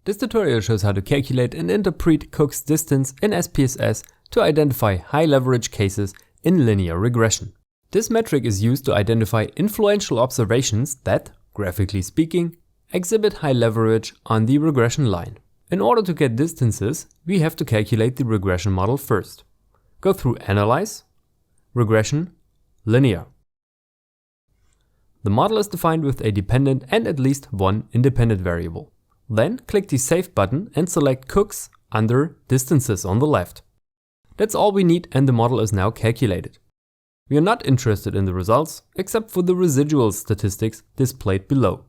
This tutorial shows how to calculate and interpret Cook's distance in SPSS to identify high leverage cases in linear regression. This metric is used to identify influential observations that, graphically speaking, exhibit high leverage on the regression line. In order to get distances, we have to calculate the regression model first. Go through Analyze, Regression, Linear. The model is defined with a dependent and at least one independent variable. Then click the Save button and select Cooks under Distances on the left. That's all we need and the model is now calculated. We are not interested in the results except for the residual statistics displayed below.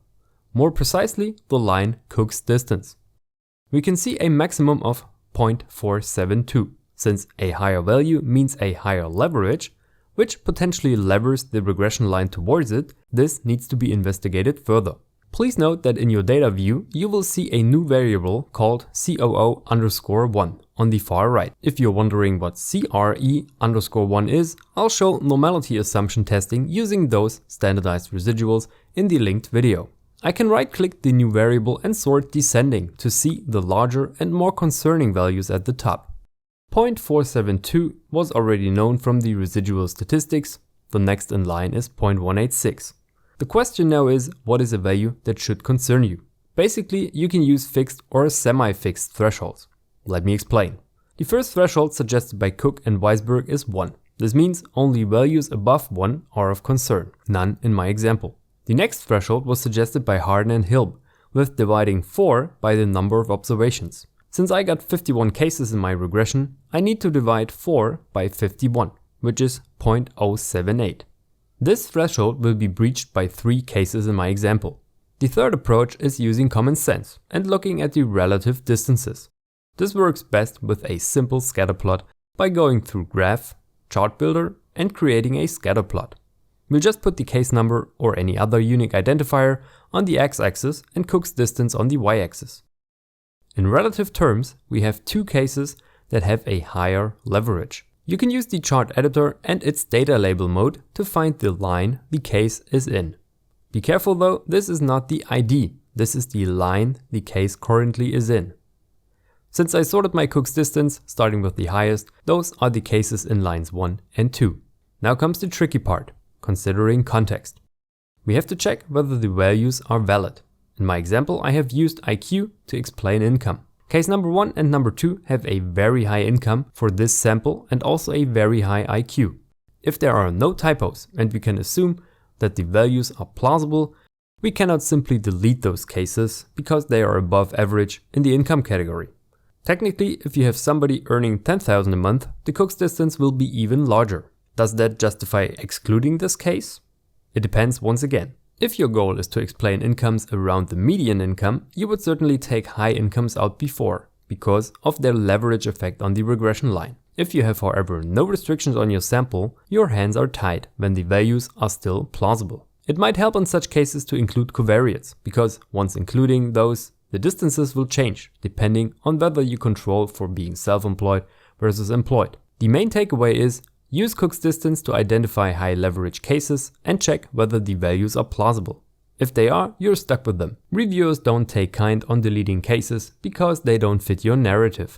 More precisely, the line Cook's distance. We can see a maximum of 0.472. Since a higher value means a higher leverage, which potentially levers the regression line towards it, this needs to be investigated further. Please note that in your data view, you will see a new variable called COO_1 on the far right. If you're wondering what CRE_1 is, I'll show normality assumption testing using those standardized residuals in the linked video. I can right-click the new variable and sort descending to see the larger and more concerning values at the top. 0.472 was already known from the residual statistics. The next in line is 0.186. The question now is, what is a value that should concern you? Basically, you can use fixed or semi-fixed thresholds. Let me explain. The first threshold suggested by Cook and Weisberg is 1. This means only values above 1 are of concern, none in my example. The next threshold was suggested by Harden and Hilb, with dividing 4 by the number of observations. Since I got 51 cases in my regression, I need to divide 4 by 51, which is 0.078. This threshold will be breached by 3 cases in my example. The third approach is using common sense and looking at the relative distances. This works best with a simple scatter plot by going through Graph, Chart Builder and creating a scatter plot. We'll just put the case number or any other unique identifier on the x-axis and Cook's distance on the y-axis. In relative terms, we have 2 cases that have a higher leverage. You can use the chart editor and its data label mode to find the line the case is in. Be careful though, this is not the ID, this is the line the case currently is in. Since I sorted my Cook's distance, starting with the highest, those are the cases in lines 1 and 2. Now comes the tricky part, considering context. We have to check whether the values are valid. In my example, I have used IQ to explain income. Case number 1 and number 2 have a very high income for this sample and also a very high IQ. If there are no typos and we can assume that the values are plausible, we cannot simply delete those cases because they are above average in the income category. Technically, if you have somebody earning 10,000 a month, the Cook's distance will be even larger. Does that justify excluding this case? It depends once again. If your goal is to explain incomes around the median income, you would certainly take high incomes out before, because of their leverage effect on the regression line. If you have, however, no restrictions on your sample, your hands are tied when the values are still plausible. It might help in such cases to include covariates, because once including those, the distances will change, depending on whether you control for being self-employed versus employed. The main takeaway is, use Cook's distance to identify high leverage cases and check whether the values are plausible. If they are, you're stuck with them. Reviewers don't take kind on deleting cases because they don't fit your narrative.